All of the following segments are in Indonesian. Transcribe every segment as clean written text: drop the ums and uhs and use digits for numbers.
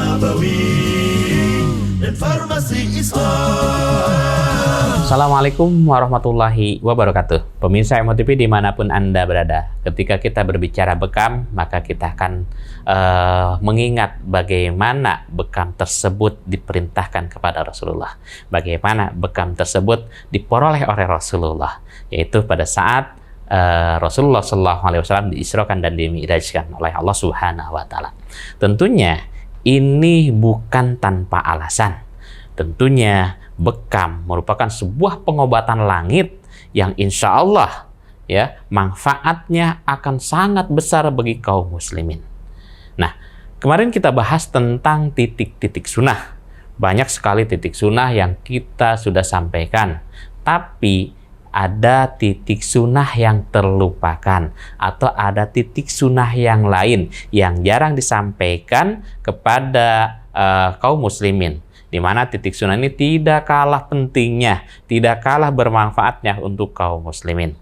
Nabawi, Informasi Islam. Assalamualaikum warahmatullahi wabarakatuh. Pemirsa MOTV dimanapun Anda berada, ketika kita berbicara bekam, maka kita akan mengingat bagaimana bekam tersebut diperintahkan kepada Rasulullah, bagaimana bekam tersebut diperoleh oleh Rasulullah, yaitu pada saat Rasulullah SAW diisrakan dan dimi'rajkan oleh Allah Subhanahu wa Ta'ala. Tentunya ini bukan tanpa alasan. Tentunya bekam merupakan sebuah pengobatan langit yang insya Allah ya manfaatnya akan sangat besar bagi kaum muslimin. Nah, kemarin kita bahas tentang titik-titik sunnah. Banyak sekali titik sunnah yang kita sudah sampaikan, tapi ada titik sunnah yang terlupakan atau ada titik sunnah yang lain yang jarang disampaikan kepada kaum muslimin, di mana titik sunnah ini tidak kalah pentingnya, tidak kalah bermanfaatnya untuk kaum muslimin.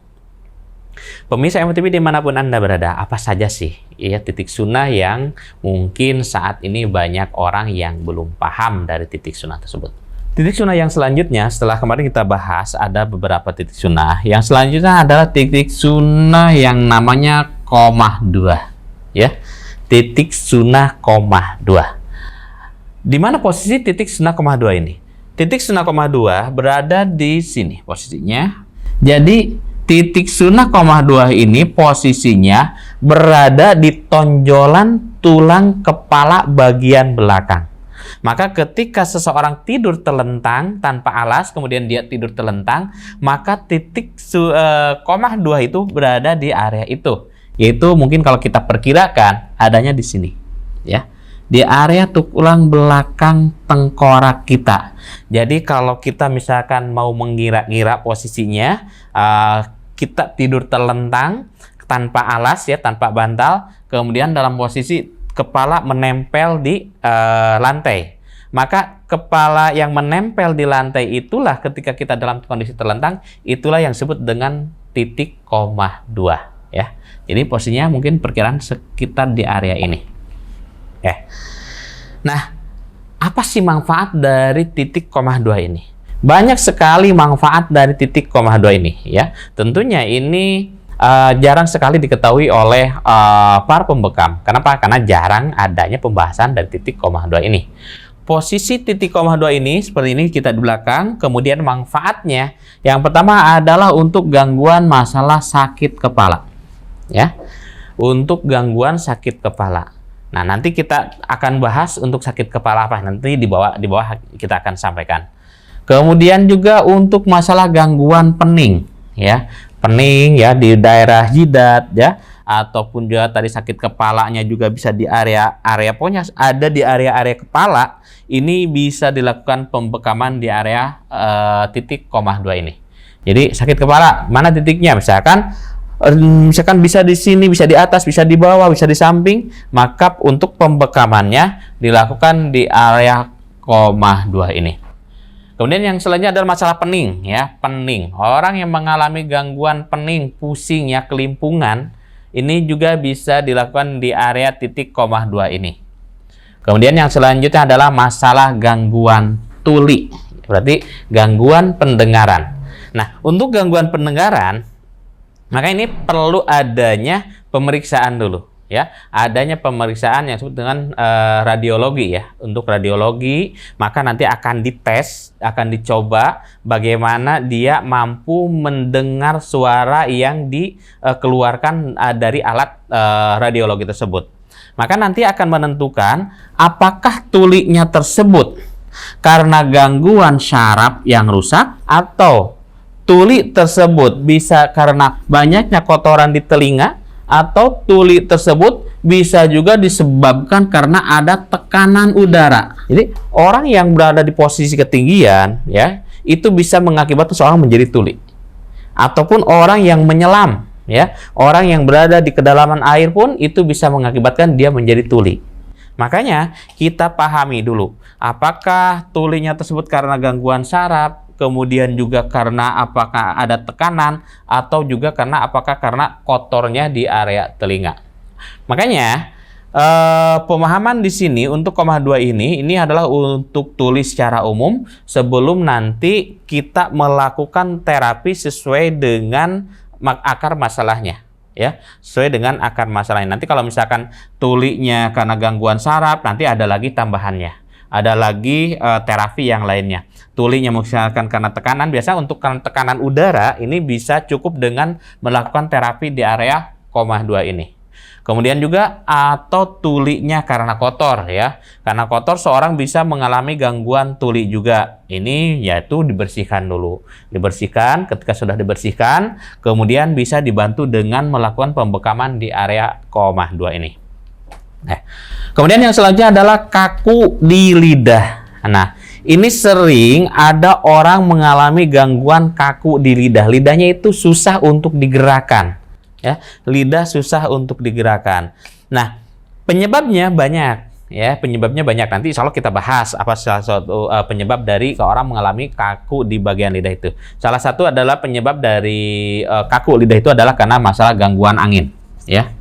Pemirsa MOTV dimanapun Anda berada, apa saja sih ya titik sunnah yang mungkin saat ini banyak orang yang belum paham dari titik sunnah tersebut? Titik sunnah yang selanjutnya, setelah kemarin kita bahas ada beberapa titik sunnah. Yang selanjutnya adalah titik sunnah yang namanya qomah 2, ya. Titik sunnah qomah 2. Di mana posisi titik sunnah qomah 2 ini? Titik sunnah qomah 2 berada di sini posisinya. Jadi titik sunnah qomah 2 ini posisinya berada di tonjolan tulang kepala bagian belakang. Maka ketika seseorang tidur terlentang tanpa alas, kemudian dia tidur terlentang, maka titik qomah 2 itu berada di area itu. Yaitu mungkin kalau kita perkirakan adanya di sini, ya. Di area tulang belakang tengkorak kita. Jadi kalau kita misalkan mau mengira-ngira posisinya, kita tidur terlentang tanpa alas ya, tanpa bantal, kemudian dalam posisi kepala menempel di lantai. Maka kepala yang menempel di lantai itulah ketika kita dalam kondisi terlentang, itulah yang disebut dengan titik qomah 2 ya. Jadi posisinya mungkin perkiraan sekitar di area ini. Nah, apa sih manfaat dari titik qomah 2 ini? Banyak sekali manfaat dari titik qomah 2 ini ya. Tentunya ini jarang sekali diketahui oleh para pembekam. Kenapa? Karena jarang adanya pembahasan dari titik qomah 2 ini. Posisi titik qomah 2 ini seperti ini kita di belakang. Kemudian manfaatnya yang pertama adalah untuk gangguan masalah sakit kepala ya. Untuk gangguan sakit kepala. Nah, nanti kita akan bahas untuk sakit kepala apa, nanti di bawah kita akan sampaikan. Kemudian juga untuk masalah gangguan pening ya. Pening ya di daerah jidat ya, ataupun juga tadi sakit kepalanya juga bisa di area pokoknya ada di area kepala, ini bisa dilakukan pembekaman di area titik qomah 2 ini. Jadi sakit kepala mana titiknya, misalkan bisa di sini, bisa di atas, bisa di bawah, bisa di samping, maka untuk pembekamannya dilakukan di area qomah 2 ini. Kemudian yang selanjutnya adalah masalah pening ya, pening. Orang yang mengalami gangguan pening, pusing ya, kelimpungan, ini juga bisa dilakukan di area titik qomah 2 ini. Kemudian yang selanjutnya adalah masalah gangguan tuli, berarti gangguan pendengaran. Nah, untuk gangguan pendengaran, maka ini perlu adanya pemeriksaan dulu ya, adanya pemeriksaan yang disebut dengan radiologi ya. Untuk radiologi maka nanti akan dites, akan dicoba bagaimana dia mampu mendengar suara yang dikeluarkan dari alat radiologi tersebut. Maka nanti akan menentukan apakah tulinya tersebut karena gangguan syaraf yang rusak, atau tuli tersebut bisa karena banyaknya kotoran di telinga, atau tuli tersebut bisa juga disebabkan karena ada tekanan udara. Jadi orang yang berada di posisi ketinggian ya, itu bisa mengakibatkan seorang menjadi tuli. Ataupun orang yang menyelam ya, orang yang berada di kedalaman air pun itu bisa mengakibatkan dia menjadi tuli. Makanya kita pahami dulu, apakah tulinya tersebut karena gangguan saraf, kemudian juga karena apakah ada tekanan, atau juga karena apakah karena kotornya di area telinga. Makanya pemahaman di sini untuk koma 2 ini adalah untuk tulis secara umum sebelum nanti kita melakukan terapi sesuai dengan akar masalahnya. Ya, sesuai dengan akar masalahnya. Nanti kalau misalkan tulinya karena gangguan saraf, nanti ada lagi tambahannya. Ada lagi terapi yang lainnya. Tulinya misalkan karena tekanan, biasa untuk tekanan udara ini bisa cukup dengan melakukan terapi di area koma 2 ini. Kemudian juga atau tulinya karena kotor ya. Karena kotor seorang bisa mengalami gangguan tuli juga. Ini yaitu dibersihkan dulu. Dibersihkan, ketika sudah dibersihkan, kemudian bisa dibantu dengan melakukan pembekaman di area koma 2 ini. Nah, kemudian yang selanjutnya adalah kaku di lidah. Nah, ini sering ada orang mengalami gangguan kaku di lidah. Lidahnya itu susah untuk digerakkan. Ya, lidah susah untuk digerakkan. Nah, penyebabnya banyak. Ya, penyebabnya banyak. Nanti insya Allah kita bahas apa salah satu penyebab dari seorang mengalami kaku di bagian lidah itu. Salah satu adalah penyebab dari kaku lidah itu adalah karena masalah gangguan angin. Ya.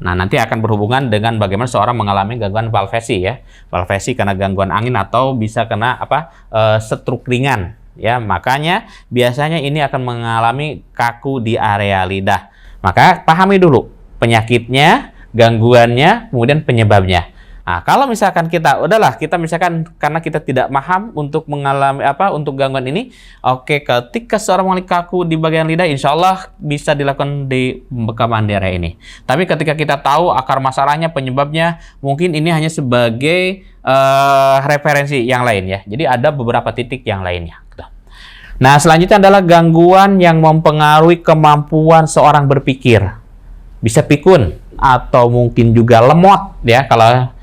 Nah, nanti akan berhubungan dengan bagaimana seorang mengalami gangguan valvesi ya. Valvesi karena gangguan angin atau bisa kena stroke ringan. Ya, makanya biasanya ini akan mengalami kaku di area lidah. Maka pahami dulu penyakitnya, gangguannya, kemudian penyebabnya. Nah, kalau misalkan kita misalkan karena kita tidak paham untuk mengalami untuk gangguan ini, oke, ketika seorang mengalami kaku di bagian lidah, insya Allah bisa dilakukan di pembekaman di area ini. Tapi ketika kita tahu akar masalahnya, penyebabnya, mungkin ini hanya sebagai referensi yang lain ya. Jadi ada beberapa titik yang lainnya. Nah, selanjutnya adalah gangguan yang mempengaruhi kemampuan seorang berpikir. Bisa pikun atau mungkin juga lemot ya kalau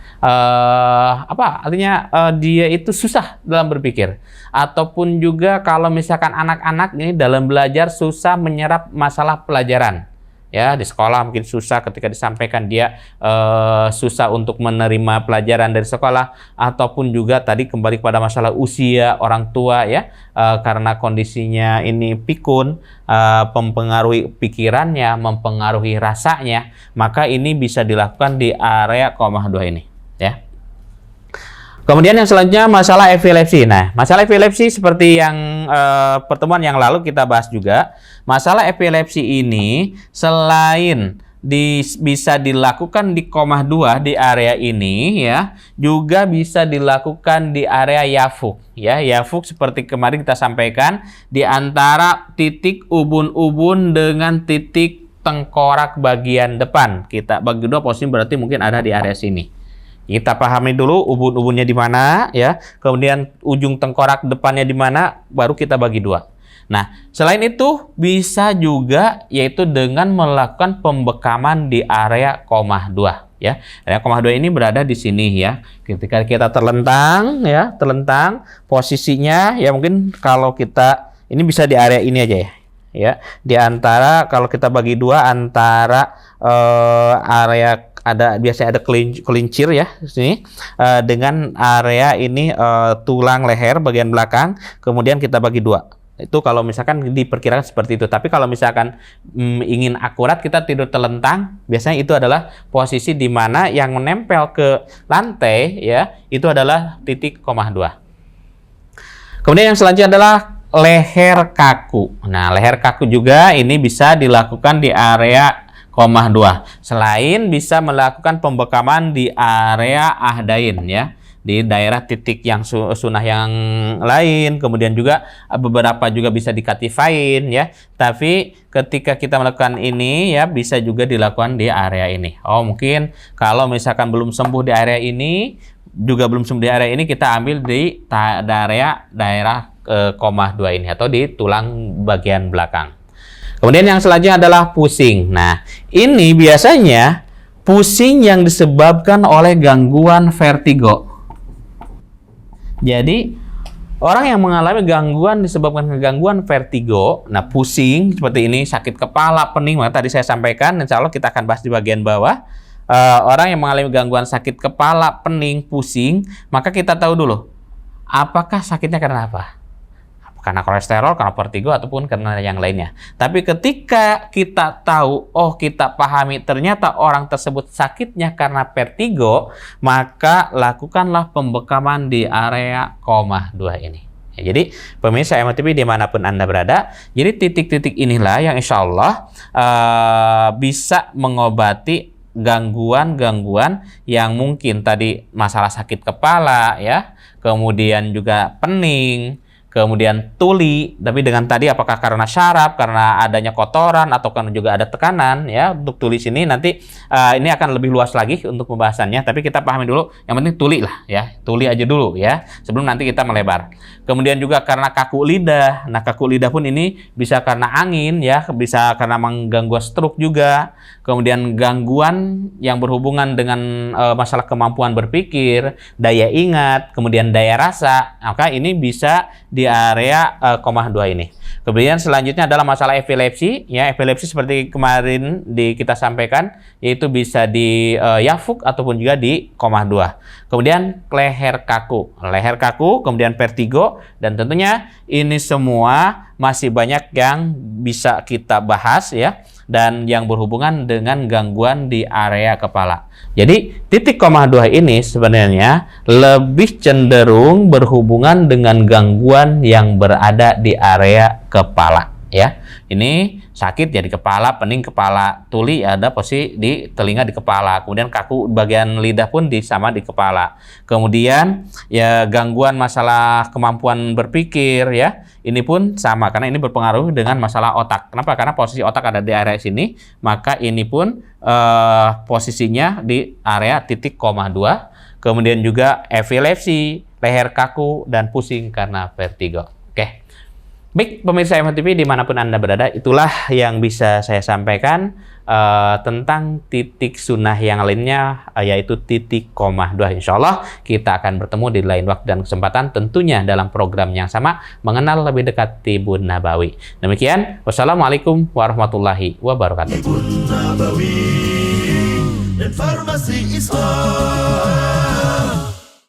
artinya dia itu susah dalam berpikir. Ataupun juga kalau misalkan anak-anak ini dalam belajar susah menyerap masalah pelajaran. Ya, di sekolah mungkin susah ketika disampaikan dia susah untuk menerima pelajaran dari sekolah, ataupun juga tadi kembali kepada masalah usia orang tua ya, karena kondisinya ini pikun, mempengaruhi pikirannya, mempengaruhi rasanya, maka ini bisa dilakukan di area koma 2 ini ya. Kemudian yang selanjutnya masalah epilepsi. Nah, masalah epilepsi seperti yang pertemuan yang lalu kita bahas juga. Masalah epilepsi ini selain bisa dilakukan di koma 2 di area ini ya, juga bisa dilakukan di area yafuk ya. Yafuk seperti kemarin kita sampaikan di antara titik ubun-ubun dengan titik tengkorak bagian depan. Kita bagi dua, posisi berarti mungkin ada di area sini. Kita pahami dulu ubun-ubunnya di mana ya, kemudian ujung tengkorak depannya di mana, baru kita bagi dua. Nah, selain itu bisa juga yaitu dengan melakukan pembekaman di area koma 2 ya. Area koma 2 ini berada di sini ya. Ketika kita terlentang ya, posisinya ya mungkin kalau kita ini bisa di area ini aja ya. Ya, di antara kalau kita bagi dua antara area biasanya ada kelincir ya sini dengan area ini tulang leher bagian belakang, kemudian kita bagi dua. Itu kalau misalkan diperkirakan seperti itu. Tapi kalau misalkan ingin akurat kita tidur telentang, biasanya itu adalah posisi di mana yang menempel ke lantai ya, itu adalah titik koma 2. Kemudian yang selanjutnya adalah leher kaku. Nah, leher kaku juga ini bisa dilakukan di area koma 2. Selain bisa melakukan pembekaman di area ahdain ya, di daerah titik yang sunnah yang lain, kemudian juga beberapa juga bisa dikatifain ya. Tapi ketika kita melakukan ini ya, bisa juga dilakukan di area ini. Oh, mungkin kalau misalkan belum sembuh di area ini, kita ambil di daerah koma 2 ini atau di tulang bagian belakang. Kemudian yang selanjutnya adalah pusing. Nah, ini biasanya pusing yang disebabkan oleh gangguan vertigo. Jadi, orang yang mengalami gangguan disebabkan gangguan vertigo, nah pusing seperti ini, sakit kepala, pening, maka tadi saya sampaikan, insya Allah kita akan bahas di bagian bawah. Orang yang mengalami gangguan sakit kepala, pening, pusing, maka kita tahu dulu, apakah sakitnya karena apa? karena kolesterol, karena vertigo, ataupun karena yang lainnya. Tapi ketika kita tahu, oh kita pahami ternyata orang tersebut sakitnya karena vertigo, maka lakukanlah pembekaman di area koma 2 ini. Ya, jadi pemirsa MOTV dimanapun Anda berada, jadi titik-titik inilah yang insya Allah bisa mengobati gangguan-gangguan yang mungkin tadi masalah sakit kepala ya, kemudian juga pening, kemudian tuli, tapi dengan tadi apakah karena syaraf, karena adanya kotoran, atau karena juga ada tekanan ya. Untuk tuli sini nanti ini akan lebih luas lagi untuk pembahasannya, tapi kita pahami dulu yang penting tuli lah ya, tuli aja dulu ya, sebelum nanti kita melebar. Kemudian juga karena kaku lidah. Nah, kaku lidah pun ini bisa karena angin ya, bisa karena mengganggu stroke juga. Kemudian gangguan yang berhubungan dengan masalah kemampuan berpikir, daya ingat, kemudian daya rasa, maka ini bisa di area koma 2 ini. Kemudian selanjutnya adalah masalah epilepsi ya, epilepsi seperti kemarin kita sampaikan, yaitu bisa di yafuk ataupun juga di koma 2. Kemudian leher kaku, kemudian vertigo, dan tentunya ini semua masih banyak yang bisa kita bahas ya, dan yang berhubungan dengan gangguan di area kepala. Jadi titik koma 2 ini sebenarnya lebih cenderung berhubungan dengan gangguan yang berada di area kepala ya. Ini sakit ya di kepala, pening kepala, tuli ada posisi di telinga di kepala, kemudian kaku bagian lidah pun sama di kepala. Kemudian ya gangguan masalah kemampuan berpikir ya, ini pun sama karena ini berpengaruh dengan masalah otak. Kenapa? Karena posisi otak ada di area sini, maka ini pun posisinya di area titik koma 2. Kemudian juga epilepsi, leher kaku, dan pusing karena vertigo. Oke. Baik, pemirsa MOTV dimanapun Anda berada, itulah yang bisa saya sampaikan tentang titik sunnah yang lainnya, yaitu titik koma 2. Insya Allah kita akan bertemu di lain waktu dan kesempatan, tentunya dalam program yang sama, mengenal lebih dekat Tibun Nabawi. Demikian, wassalamualaikum warahmatullahi wabarakatuh. Tibun Nabawi dan Farmasi Islam.